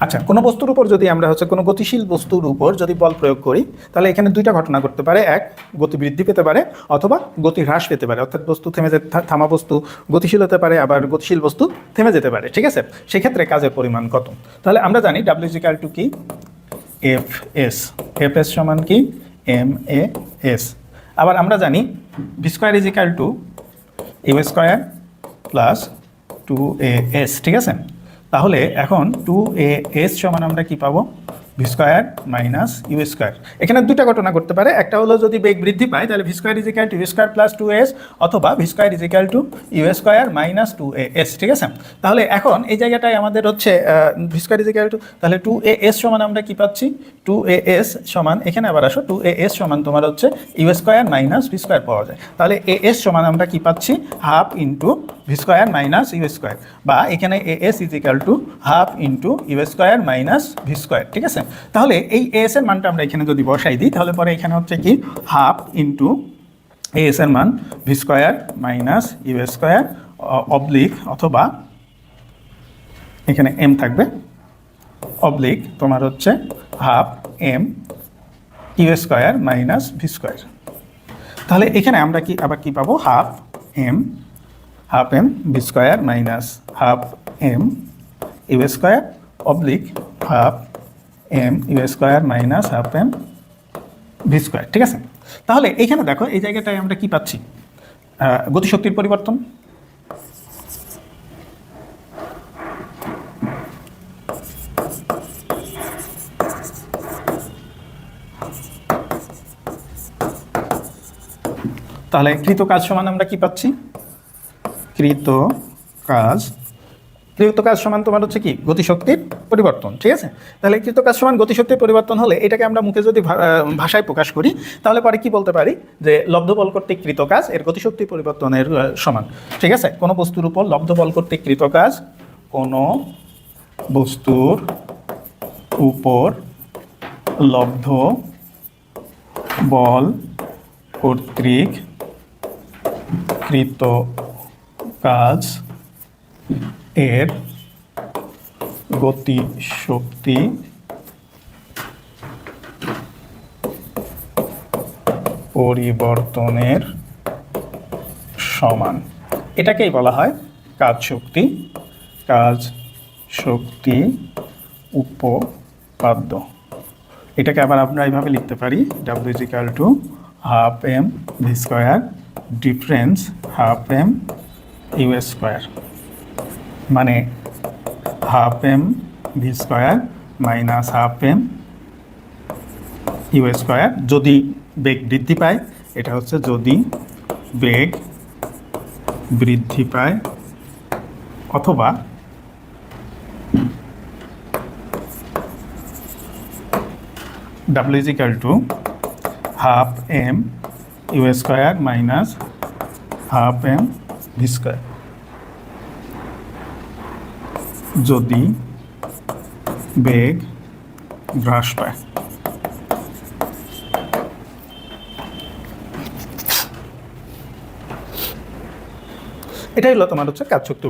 আচ্ছা, কোনো বস্তুর উপর যদি আমরা কোনো গতিশীল বস্তুর উপর যদি বল প্রয়োগ করি, তাহলে এখানে দুইটা ঘটনা ঘটতে পারে। এক, গতি বৃদ্ধি পেতে পারে অথবা গতি হ্রাস পেতে পারে। অর্থাৎ বস্তু থেমে যেতে, থামা বস্তু গতিশীল হতে পারে, আবার গতিশীল বস্তু থেমে যেতে পারে। ঠিক আছে, সেক্ষেত্রে কাজের পরিমাণ কত? তাহলে আমরা জানি ডাব্লিউ ইকুয়াল টু কি, এফ এস। এফ এস সমান কি, এম এ এস। আবার আমরা জানি v square is equal to u square plus 2as। ঠিক আছে, তাহলে এখন 2as সমান আমরা কি পাবো, v square minus u square. এখানে দুটা ঘটনা করতে পারে। একটা হলো যদি বেগ বৃদ্ধি পায় তাহলে v square is equal to u square plus 2as, অথবা v square is equal to u square minus 2as। ঠিক আছে, তাহলে এখন এই জায়গাটায় আমাদের হচ্ছে v square is equal to, তাহলে 2as সমান আমরা কি পাচ্ছি, 2as সমান, এখানে আবার আসো, 2as সমান তোমার হচ্ছে u square minus v square পাওয়া যায়। তাহলে as সমান আমরা কি পাচ্ছি, half into v square minus u square, বা এখানে as is equal to half into u square minus v square. ঠিক আছে, তাহলে এই as এর মানটা আমরা এখানে যদি বসাই দিই, তাহলে পরে এখানে হচ্ছে কি, হাফ ইন্টু as এর মান v square minus u square oblique, অথবা এখানে m থাকবে, অবলিক তোমার হচ্ছে half m u square minus v square. তাহলে এখানে আমরা কি আবার কি পাবো, half m v square minus half m u square oblique half m u square minus half m v square. ঠিক আছে, তাহলে এখানে দেখো এই জায়গাটায় আমরা কি পাচ্ছি, গতিশক্তির পরিবর্তন। তাহলে কৃত কাজ সমান আমরা কি পাচ্ছি, কৃত কাজ সমান তোমার হচ্ছে কি, গতিশক্তির পরিবর্তন। ঠিক আছে, তাহলে কৃত কাজ সমান গতিশক্তির পরিবর্তন হলে এটাকে আমরা মুখে যদি ভাষায় প্রকাশ করি, তাহলে পরে কি বলতে পারি, যে লব্ধ বল কর্তৃক কৃত কাজ এর গতিশক্তি পরিবর্তনের সমান। ঠিক আছে, কোনো বস্তুর উপর লব্ধ বল কর্তৃক কৃত কাজ, কোনো বস্তুর উপর লব্ধ বল কর্তৃক কৃত কাজ এর গতিশক্তি পরিবর্তনের সমান। এটাকেই বলা হয় কাজ শক্তি উপপাদ্য। এটাকে আবার আমরা এইভাবে লিখতে পারি, W is equal to half m v square difference half m u square, মানে half m v square minus half m u square যদি বেগ বৃদ্ধি পায়। এটা হচ্ছে যদি বেগ বৃদ্ধি পায়, অথবা ডাব্লিউ is equal to half m u square minus half m v square যদি বেগ হ্রাস পায়। এটাই হলো তোমার হচ্ছে কাজ শক্তি।